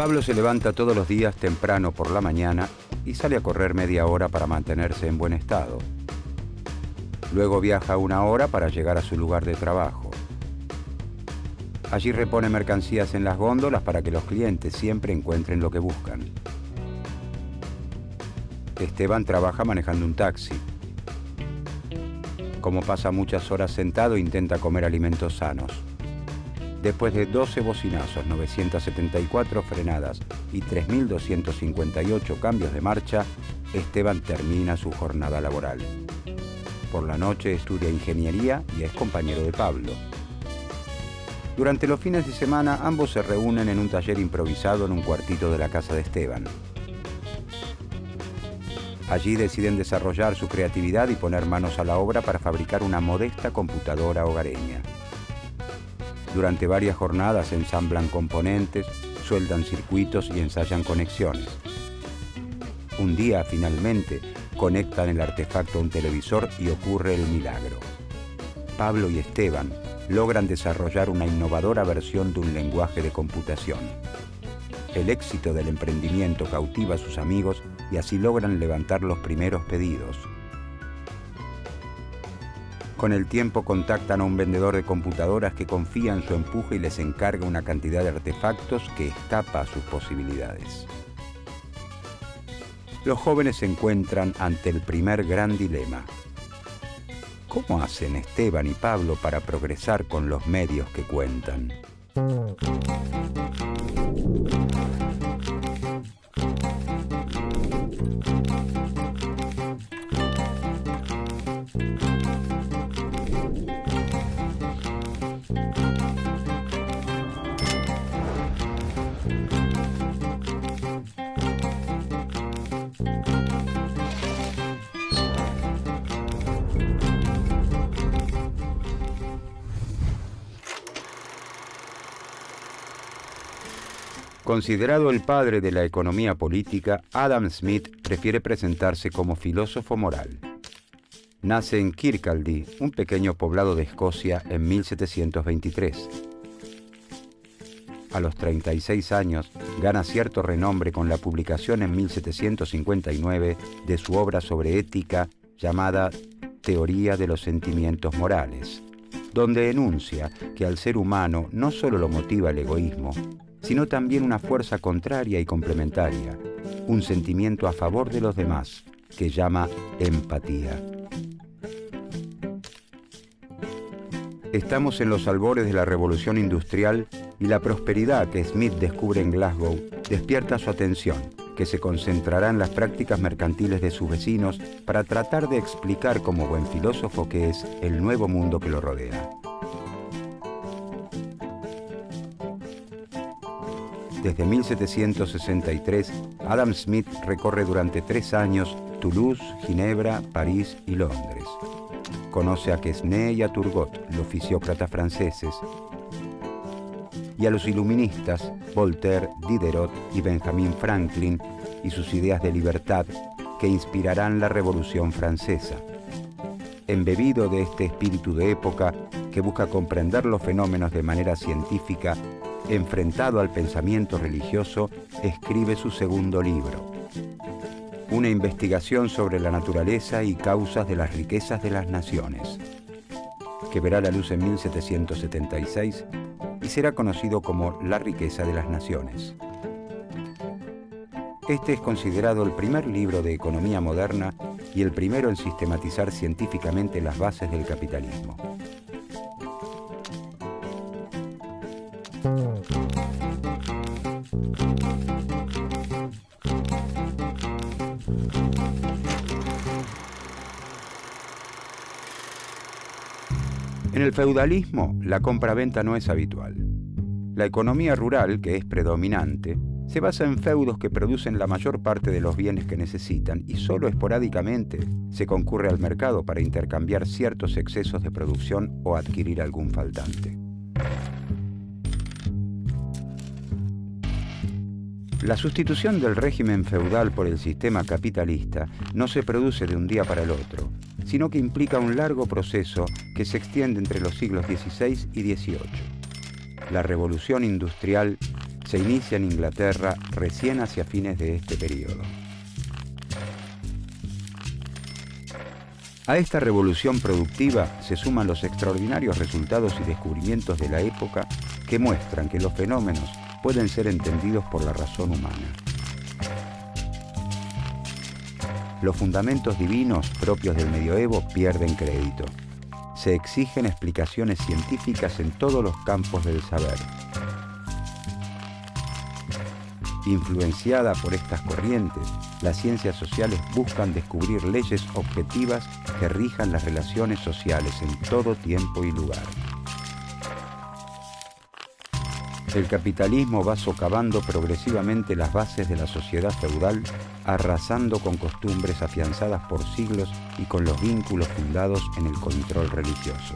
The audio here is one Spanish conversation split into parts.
Pablo se levanta todos los días temprano por la mañana y sale a correr media hora para mantenerse en buen estado. Luego viaja 1 hora para llegar a su lugar de trabajo. Allí repone mercancías en las góndolas para que los clientes siempre encuentren lo que buscan. Esteban trabaja manejando un taxi. Como pasa muchas horas sentado, intenta comer alimentos sanos. Después de 12 bocinazos, 974 frenadas y 3.258 cambios de marcha, Esteban termina su jornada laboral. Por la noche estudia ingeniería y es compañero de Pablo. Durante los fines de semana, ambos se reúnen en un taller improvisado en un cuartito de la casa de Esteban. Allí deciden desarrollar su creatividad y poner manos a la obra para fabricar una modesta computadora hogareña. Durante varias jornadas ensamblan componentes, sueldan circuitos y ensayan conexiones. Un día, finalmente, conectan el artefacto a un televisor y ocurre el milagro. Pablo y Esteban logran desarrollar una innovadora versión de un lenguaje de computación. El éxito del emprendimiento cautiva a sus amigos y así logran levantar los primeros pedidos. Con el tiempo contactan a un vendedor de computadoras que confía en su empuje y les encarga una cantidad de artefactos que escapa a sus posibilidades. Los jóvenes se encuentran ante el primer gran dilema. ¿Cómo hacen Esteban y Pablo para progresar con los medios que cuentan? Considerado el padre de la economía política, Adam Smith prefiere presentarse como filósofo moral. Nace en Kirkcaldy, un pequeño poblado de Escocia, en 1723. A los 36 años, gana cierto renombre con la publicación en 1759 de su obra sobre ética llamada Teoría de los sentimientos morales, donde enuncia que al ser humano no solo lo motiva el egoísmo, sino también una fuerza contraria y complementaria, un sentimiento a favor de los demás, que llama empatía. Estamos en los albores de la revolución industrial y la prosperidad que Smith descubre en Glasgow despierta su atención, que se concentrará en las prácticas mercantiles de sus vecinos para tratar de explicar como buen filósofo que es el nuevo mundo que lo rodea. Desde 1763, Adam Smith recorre durante 3 años Toulouse, Ginebra, París y Londres. Conoce a Quesnay y a Turgot, los fisiócratas franceses, y a los iluministas Voltaire, Diderot y Benjamin Franklin y sus ideas de libertad que inspirarán la Revolución Francesa. Embebido de este espíritu de época que busca comprender los fenómenos de manera científica, enfrentado al pensamiento religioso, escribe su segundo libro, una investigación sobre la naturaleza y causas de las riquezas de las naciones, que verá la luz en 1776 y será conocido como La riqueza de las naciones. Este es considerado el primer libro de economía moderna y el primero en sistematizar científicamente las bases del capitalismo. En el feudalismo, la compra-venta no es habitual. La economía rural, que es predominante, se basa en feudos que producen la mayor parte de los bienes que necesitan y solo esporádicamente se concurre al mercado para intercambiar ciertos excesos de producción o adquirir algún faltante. La sustitución del régimen feudal por el sistema capitalista no se produce de un día para el otro, sino que implica un largo proceso que se extiende entre los siglos XVI y XVIII. La revolución industrial se inicia en Inglaterra recién hacia fines de este periodo. A esta revolución productiva se suman los extraordinarios resultados y descubrimientos de la época que muestran que los fenómenos pueden ser entendidos por la razón humana. Los fundamentos divinos propios del medioevo pierden crédito. Se exigen explicaciones científicas en todos los campos del saber. Influenciada por estas corrientes, las ciencias sociales buscan descubrir leyes objetivas que rijan las relaciones sociales en todo tiempo y lugar. El capitalismo va socavando progresivamente las bases de la sociedad feudal, arrasando con costumbres afianzadas por siglos y con los vínculos fundados en el control religioso.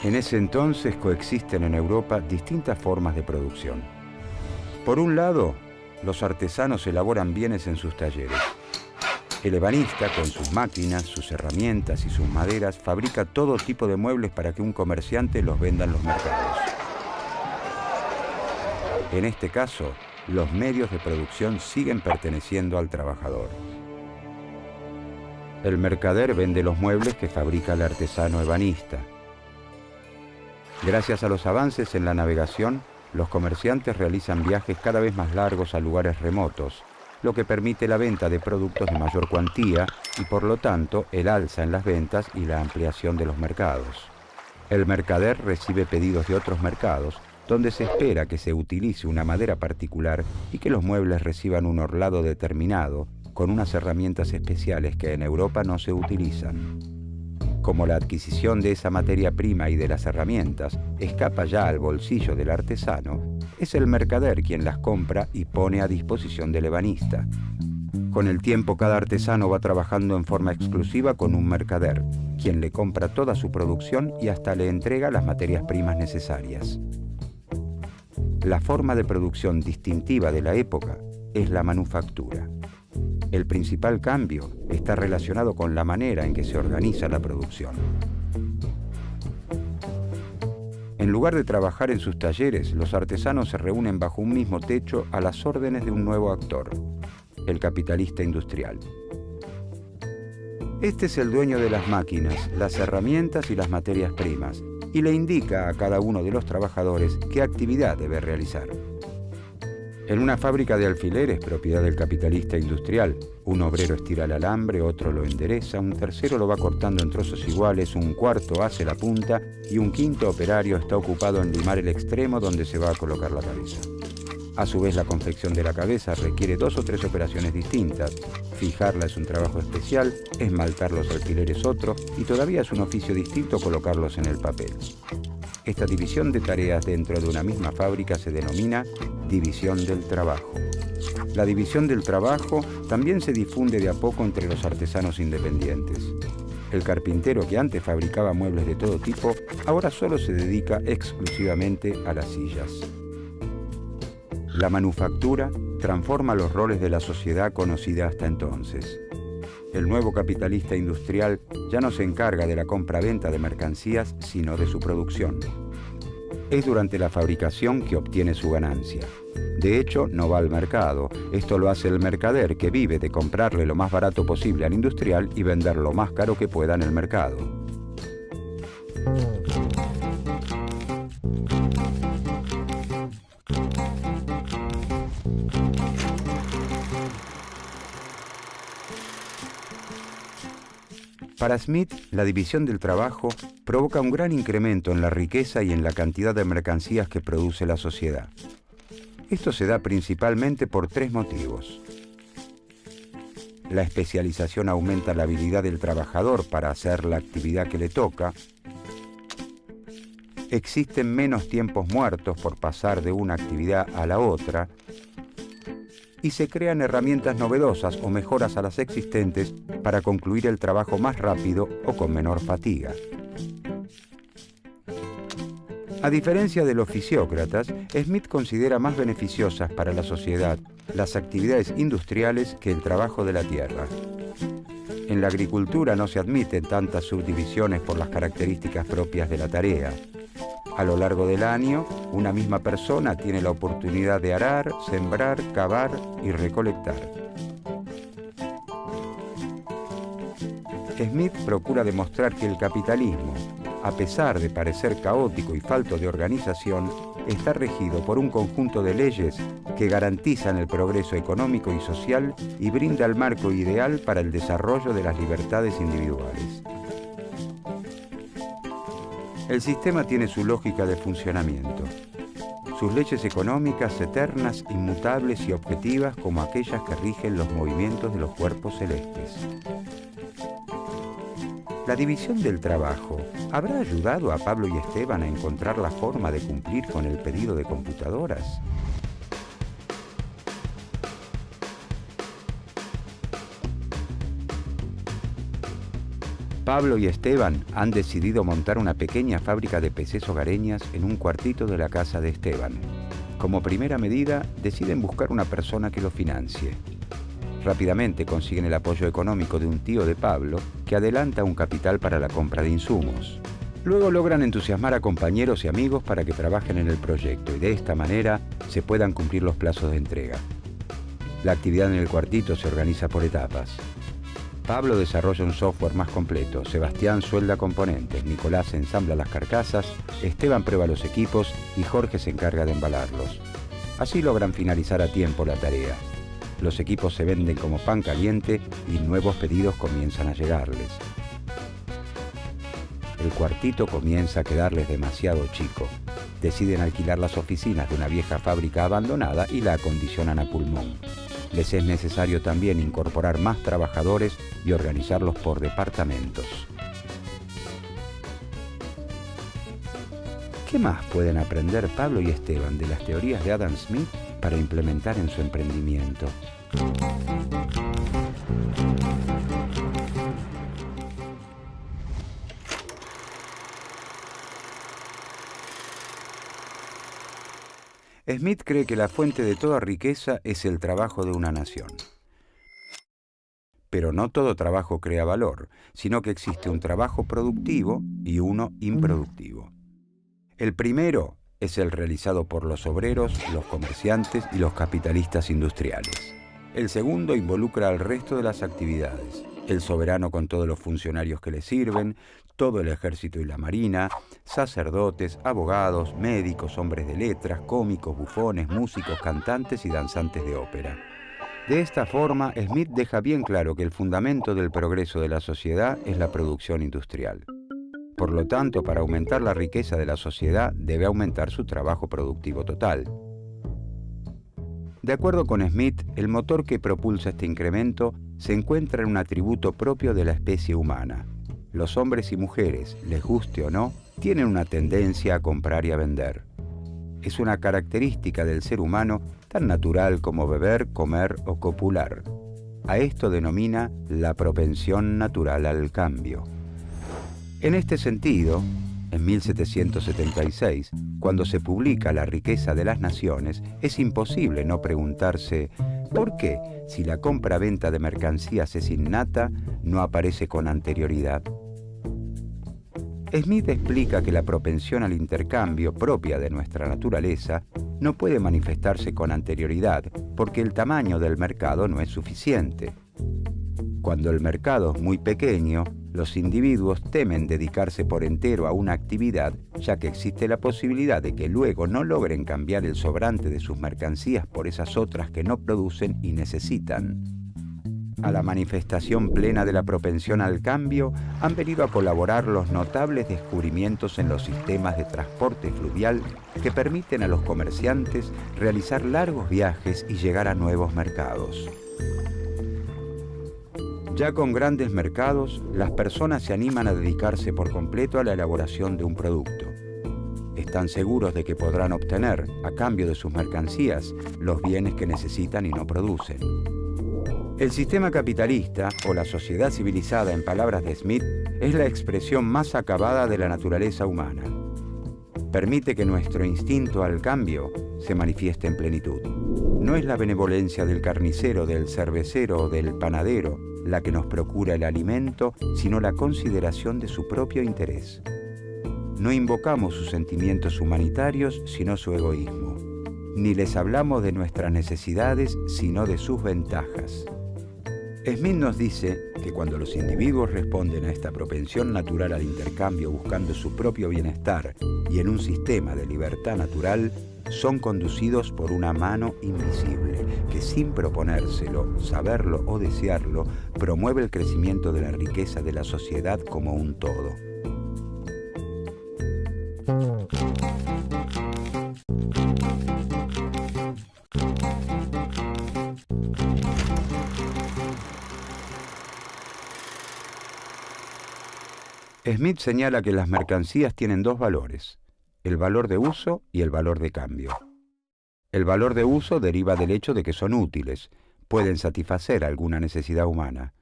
En ese entonces coexisten en Europa distintas formas de producción. Por un lado, los artesanos elaboran bienes en sus talleres. El ebanista, con sus máquinas, sus herramientas y sus maderas, fabrica todo tipo de muebles para que un comerciante los venda en los mercados. En este caso, los medios de producción siguen perteneciendo al trabajador. El mercader vende los muebles que fabrica el artesano ebanista. Gracias a los avances en la navegación, los comerciantes realizan viajes cada vez más largos a lugares remotos, lo que permite la venta de productos de mayor cuantía y, por lo tanto, el alza en las ventas y la ampliación de los mercados. El mercader recibe pedidos de otros mercados, donde se espera que se utilice una madera particular y que los muebles reciban un orlado determinado, con unas herramientas especiales que en Europa no se utilizan. Como la adquisición de esa materia prima y de las herramientas escapa ya al bolsillo del artesano, es el mercader quien las compra y pone a disposición del ebanista. Con el tiempo, cada artesano va trabajando en forma exclusiva con un mercader, quien le compra toda su producción y hasta le entrega las materias primas necesarias. La forma de producción distintiva de la época es la manufactura. El principal cambio está relacionado con la manera en que se organiza la producción. En lugar de trabajar en sus talleres, los artesanos se reúnen bajo un mismo techo a las órdenes de un nuevo actor, el capitalista industrial. Este es el dueño de las máquinas, las herramientas y las materias primas, y le indica a cada uno de los trabajadores qué actividad debe realizar. En una fábrica de alfileres, propiedad del capitalista industrial, un obrero estira el alambre, otro lo endereza, un tercero lo va cortando en trozos iguales, un cuarto hace la punta y un quinto operario está ocupado en limar el extremo donde se va a colocar la cabeza. A su vez, la confección de la cabeza requiere 2 o 3 operaciones distintas. Fijarla es un trabajo especial, esmaltar los alfileres otro y todavía es un oficio distinto colocarlos en el papel. Esta división de tareas dentro de una misma fábrica se denomina división del trabajo. La división del trabajo también se difunde de a poco entre los artesanos independientes. El carpintero, que antes fabricaba muebles de todo tipo, ahora solo se dedica exclusivamente a las sillas. La manufactura transforma los roles de la sociedad conocida hasta entonces. El nuevo capitalista industrial ya no se encarga de la compra-venta de mercancías, sino de su producción. Es durante la fabricación que obtiene su ganancia. De hecho, no va al mercado. Esto lo hace el mercader, que vive de comprarle lo más barato posible al industrial y vender lo más caro que pueda en el mercado. Para Smith, la división del trabajo provoca un gran incremento en la riqueza y en la cantidad de mercancías que produce la sociedad. Esto se da principalmente por 3 motivos. La especialización aumenta la habilidad del trabajador para hacer la actividad que le toca. Existen menos tiempos muertos por pasar de una actividad a la otra. Y se crean herramientas novedosas o mejoras a las existentes para concluir el trabajo más rápido o con menor fatiga. A diferencia de los fisiócratas, Smith considera más beneficiosas para la sociedad las actividades industriales que el trabajo de la tierra. En la agricultura no se admiten tantas subdivisiones por las características propias de la tarea. A lo largo del año, una misma persona tiene la oportunidad de arar, sembrar, cavar y recolectar. Smith procura demostrar que el capitalismo, a pesar de parecer caótico y falto de organización, está regido por un conjunto de leyes que garantizan el progreso económico y social y brinda el marco ideal para el desarrollo de las libertades individuales. El sistema tiene su lógica de funcionamiento, sus leyes económicas eternas, inmutables y objetivas como aquellas que rigen los movimientos de los cuerpos celestes. La división del trabajo ¿habrá ayudado a Pablo y Esteban a encontrar la forma de cumplir con el pedido de computadoras? Pablo y Esteban han decidido montar una pequeña fábrica de PCs hogareñas en un cuartito de la casa de Esteban. Como primera medida, deciden buscar una persona que lo financie. Rápidamente consiguen el apoyo económico de un tío de Pablo, que adelanta un capital para la compra de insumos. Luego logran entusiasmar a compañeros y amigos para que trabajen en el proyecto y de esta manera se puedan cumplir los plazos de entrega. La actividad en el cuartito se organiza por etapas. Pablo desarrolla un software más completo, Sebastián suelda componentes, Nicolás ensambla las carcasas, Esteban prueba los equipos y Jorge se encarga de embalarlos. Así logran finalizar a tiempo la tarea. Los equipos se venden como pan caliente y nuevos pedidos comienzan a llegarles. El cuartito comienza a quedarles demasiado chico. Deciden alquilar las oficinas de una vieja fábrica abandonada y la acondicionan a pulmón. Les es necesario también incorporar más trabajadores y organizarlos por departamentos. ¿Qué más pueden aprender Pablo y Esteban de las teorías de Adam Smith para implementar en su emprendimiento? Smith cree que la fuente de toda riqueza es el trabajo de una nación. Pero no todo trabajo crea valor, sino que existe un trabajo productivo y uno improductivo. El primero es el realizado por los obreros, los comerciantes y los capitalistas industriales. El segundo involucra al resto de las actividades, el soberano con todos los funcionarios que le sirven, todo el ejército y la marina, sacerdotes, abogados, médicos, hombres de letras, cómicos, bufones, músicos, cantantes y danzantes de ópera. De esta forma, Smith deja bien claro que el fundamento del progreso de la sociedad es la producción industrial. Por lo tanto, para aumentar la riqueza de la sociedad, debe aumentar su trabajo productivo total. De acuerdo con Smith, el motor que propulsa este incremento se encuentra en un atributo propio de la especie humana. Los hombres y mujeres, les guste o no, tienen una tendencia a comprar y a vender. Es una característica del ser humano tan natural como beber, comer o copular. A esto denomina la propensión natural al cambio. En este sentido, en 1776, cuando se publica La riqueza de las naciones, es imposible no preguntarse ¿por qué, si la compra-venta de mercancías es innata, no aparece con anterioridad? Smith explica que la propensión al intercambio propia de nuestra naturaleza no puede manifestarse con anterioridad porque el tamaño del mercado no es suficiente. Cuando el mercado es muy pequeño, los individuos temen dedicarse por entero a una actividad, ya que existe la posibilidad de que luego no logren cambiar el sobrante de sus mercancías por esas otras que no producen y necesitan. A la manifestación plena de la propensión al cambio han venido a colaborar los notables descubrimientos en los sistemas de transporte fluvial que permiten a los comerciantes realizar largos viajes y llegar a nuevos mercados. Ya con grandes mercados, las personas se animan a dedicarse por completo a la elaboración de un producto. Están seguros de que podrán obtener, a cambio de sus mercancías, los bienes que necesitan y no producen. El sistema capitalista, o la sociedad civilizada en palabras de Smith, es la expresión más acabada de la naturaleza humana. Permite que nuestro instinto al cambio se manifieste en plenitud. No es la benevolencia del carnicero, del cervecero o del panadero la que nos procura el alimento, sino la consideración de su propio interés. No invocamos sus sentimientos humanitarios, sino su egoísmo. Ni les hablamos de nuestras necesidades, sino de sus ventajas. Smith nos dice que cuando los individuos responden a esta propensión natural al intercambio buscando su propio bienestar y en un sistema de libertad natural, son conducidos por una mano invisible que, sin proponérselo, saberlo o desearlo, promueve el crecimiento de la riqueza de la sociedad como un todo. Smith señala que las mercancías tienen dos valores: el valor de uso y el valor de cambio. El valor de uso deriva del hecho de que son útiles, pueden satisfacer alguna necesidad humana.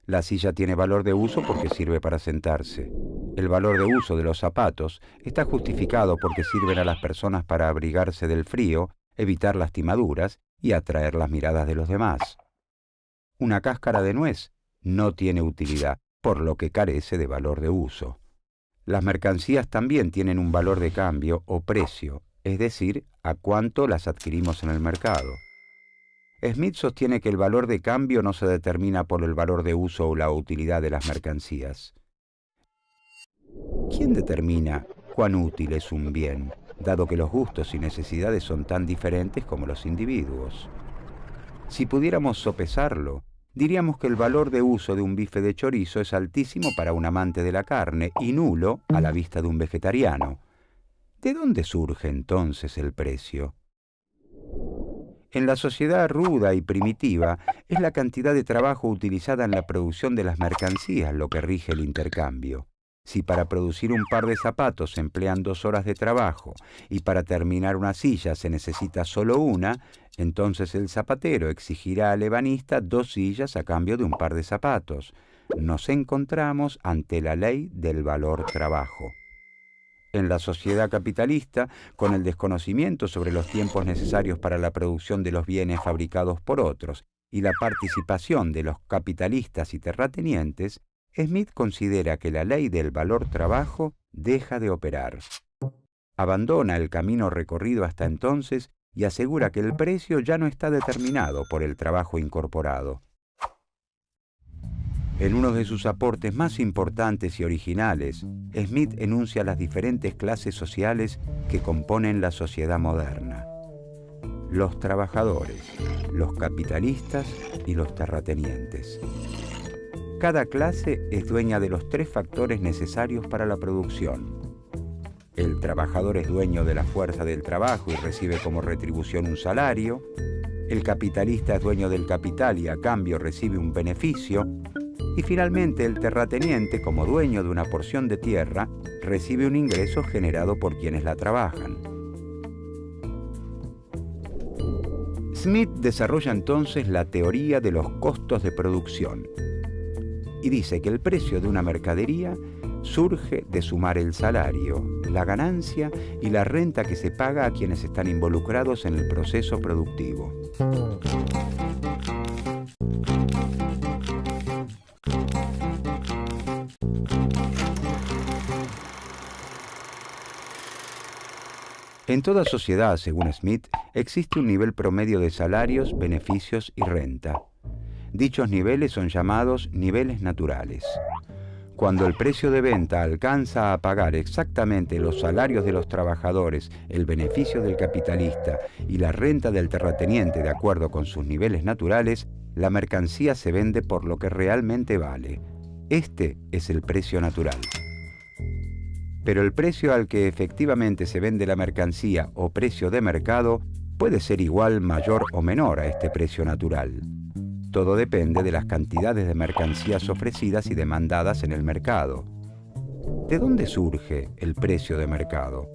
La silla tiene valor de uso porque sirve para sentarse. El valor de uso de los zapatos está justificado porque sirven a las personas para abrigarse del frío, evitar lastimaduras y atraer las miradas de los demás. Una cáscara de nuez no tiene utilidad, por lo que carece de valor de uso. Las mercancías también tienen un valor de cambio o precio, es decir, a cuánto las adquirimos en el mercado. Smith sostiene que el valor de cambio no se determina por el valor de uso o la utilidad de las mercancías. ¿Quién determina cuán útil es un bien, dado que los gustos y necesidades son tan diferentes como los individuos? Si pudiéramos sopesarlo, diríamos que el valor de uso de un bife de chorizo es altísimo para un amante de la carne y nulo a la vista de un vegetariano. ¿De dónde surge entonces el precio? En la sociedad ruda y primitiva, es la cantidad de trabajo utilizada en la producción de las mercancías lo que rige el intercambio. Si para producir un par de zapatos se emplean 2 horas de trabajo y para terminar una silla se necesita solo una, entonces el zapatero exigirá al ebanista 2 sillas a cambio de un par de zapatos. Nos encontramos ante la ley del valor trabajo. En la sociedad capitalista, con el desconocimiento sobre los tiempos necesarios para la producción de los bienes fabricados por otros y la participación de los capitalistas y terratenientes, Smith considera que la ley del valor trabajo deja de operar. Abandona el camino recorrido hasta entonces y asegura que el precio ya no está determinado por el trabajo incorporado. En uno de sus aportes más importantes y originales, Smith enuncia las diferentes clases sociales que componen la sociedad moderna: los trabajadores, los capitalistas y los terratenientes. Cada clase es dueña de los 3 factores necesarios para la producción. El trabajador es dueño de la fuerza del trabajo y recibe como retribución un salario. El capitalista es dueño del capital y a cambio recibe un beneficio. Y finalmente el terrateniente, como dueño de una porción de tierra, recibe un ingreso generado por quienes la trabajan. Smith desarrolla entonces la teoría de los costos de producción y dice que el precio de una mercadería surge de sumar el salario, la ganancia y la renta que se paga a quienes están involucrados en el proceso productivo. En toda sociedad, según Smith, existe un nivel promedio de salarios, beneficios y renta. Dichos niveles son llamados niveles naturales. Cuando el precio de venta alcanza a pagar exactamente los salarios de los trabajadores, el beneficio del capitalista y la renta del terrateniente de acuerdo con sus niveles naturales, la mercancía se vende por lo que realmente vale. Este es el precio natural. Pero el precio al que efectivamente se vende la mercancía o precio de mercado puede ser igual, mayor o menor a este precio natural. Todo depende de las cantidades de mercancías ofrecidas y demandadas en el mercado. ¿De dónde surge el precio de mercado?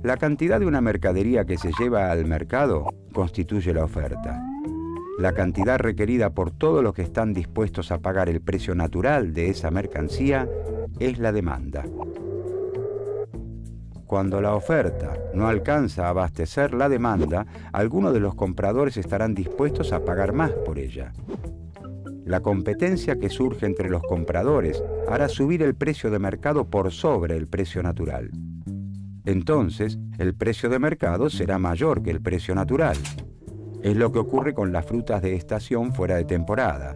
La cantidad de una mercadería que se lleva al mercado constituye la oferta. La cantidad requerida por todos los que están dispuestos a pagar el precio natural de esa mercancía es la demanda. Cuando la oferta no alcanza a abastecer la demanda, algunos de los compradores estarán dispuestos a pagar más por ella. La competencia que surge entre los compradores hará subir el precio de mercado por sobre el precio natural. Entonces, el precio de mercado será mayor que el precio natural. Es lo que ocurre con las frutas de estación fuera de temporada.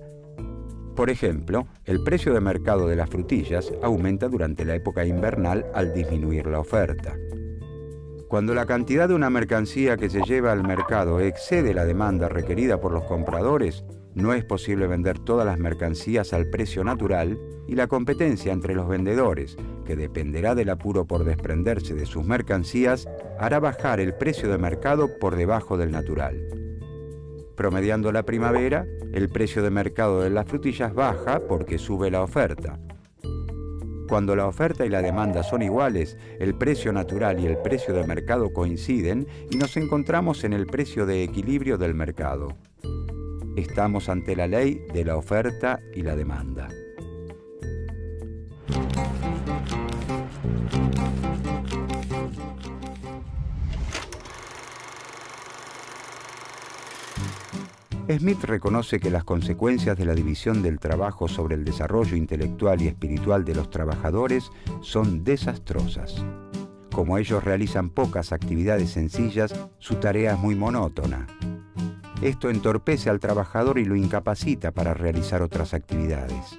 Por ejemplo, el precio de mercado de las frutillas aumenta durante la época invernal al disminuir la oferta. Cuando la cantidad de una mercancía que se lleva al mercado excede la demanda requerida por los compradores, no es posible vender todas las mercancías al precio natural y la competencia entre los vendedores, que dependerá del apuro por desprenderse de sus mercancías, hará bajar el precio de mercado por debajo del natural. Promediando la primavera, el precio de mercado de las frutillas baja porque sube la oferta. Cuando la oferta y la demanda son iguales, el precio natural y el precio de mercado coinciden y nos encontramos en el precio de equilibrio del mercado. Estamos ante la ley de la oferta y la demanda. Smith reconoce que las consecuencias de la división del trabajo sobre el desarrollo intelectual y espiritual de los trabajadores son desastrosas. Como ellos realizan pocas actividades sencillas, su tarea es muy monótona. Esto entorpece al trabajador y lo incapacita para realizar otras actividades.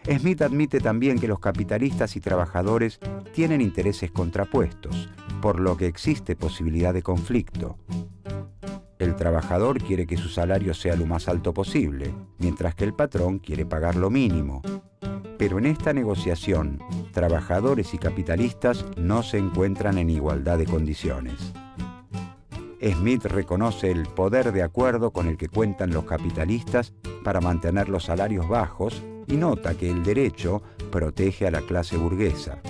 Smith admite también que los capitalistas y trabajadores tienen intereses contrapuestos, por lo que existe posibilidad de conflicto. El trabajador quiere que su salario sea lo más alto posible, mientras que el patrón quiere pagar lo mínimo. Pero en esta negociación, trabajadores y capitalistas no se encuentran en igualdad de condiciones. Smith reconoce el poder de acuerdo con el que cuentan los capitalistas para mantener los salarios bajos y nota que el derecho protege a la clase burguesa.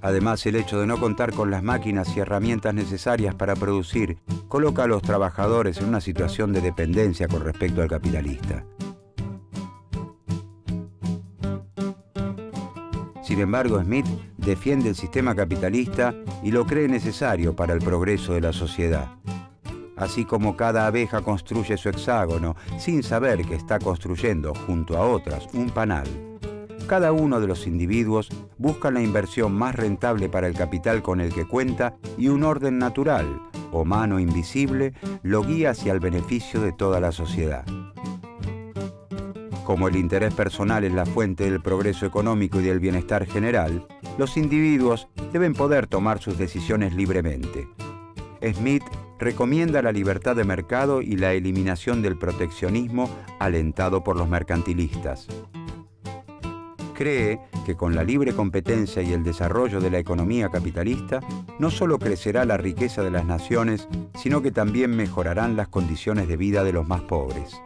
Además, el hecho de no contar con las máquinas y herramientas necesarias para producir coloca a los trabajadores en una situación de dependencia con respecto al capitalista. Sin embargo, Smith defiende el sistema capitalista y lo cree necesario para el progreso de la sociedad. Así como cada abeja construye su hexágono sin saber que está construyendo junto a otras un panal, cada uno de los individuos busca la inversión más rentable para el capital con el que cuenta y un orden natural, o mano invisible, lo guía hacia el beneficio de toda la sociedad. Como el interés personal es la fuente del progreso económico y del bienestar general, los individuos deben poder tomar sus decisiones libremente. Smith recomienda la libertad de mercado y la eliminación del proteccionismo alentado por los mercantilistas. Cree que con la libre competencia y el desarrollo de la economía capitalista, no solo crecerá la riqueza de las naciones, sino que también mejorarán las condiciones de vida de los más pobres.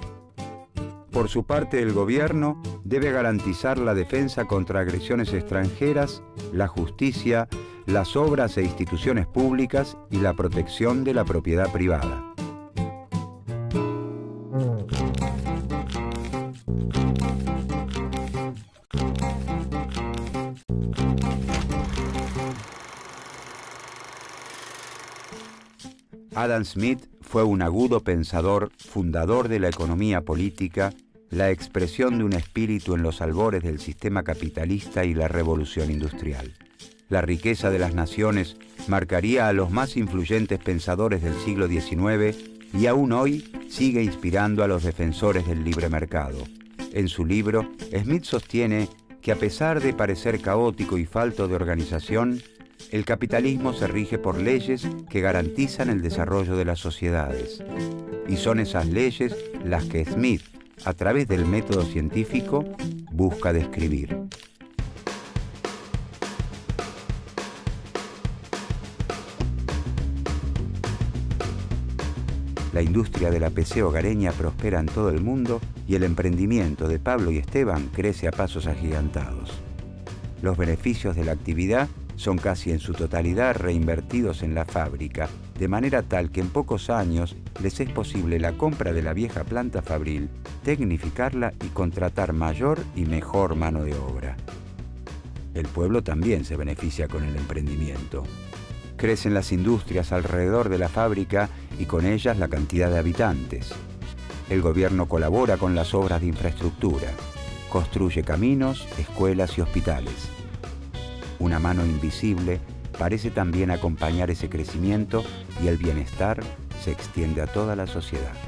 Por su parte, el gobierno debe garantizar la defensa contra agresiones extranjeras, la justicia, las obras e instituciones públicas y la protección de la propiedad privada. Adam Smith fue un agudo pensador, fundador de la economía política, la expresión de un espíritu en los albores del sistema capitalista y la revolución industrial. La riqueza de las naciones marcaría a los más influyentes pensadores del siglo XIX y aún hoy sigue inspirando a los defensores del libre mercado. En su libro, Smith sostiene que a pesar de parecer caótico y falto de organización, el capitalismo se rige por leyes que garantizan el desarrollo de las sociedades. Y son esas leyes las que Smith, a través del método científico, busca describir. La industria de la PC hogareña prospera en todo el mundo y el emprendimiento de Pablo y Esteban crece a pasos agigantados. Los beneficios de la actividad son casi en su totalidad reinvertidos en la fábrica, de manera tal que en pocos años les es posible la compra de la vieja planta fabril, tecnificarla y contratar mayor y mejor mano de obra. El pueblo también se beneficia con el emprendimiento. Crecen las industrias alrededor de la fábrica y con ellas la cantidad de habitantes. El gobierno colabora con las obras de infraestructura, construye caminos, escuelas y hospitales. Una mano invisible parece también acompañar ese crecimiento y el bienestar se extiende a toda la sociedad.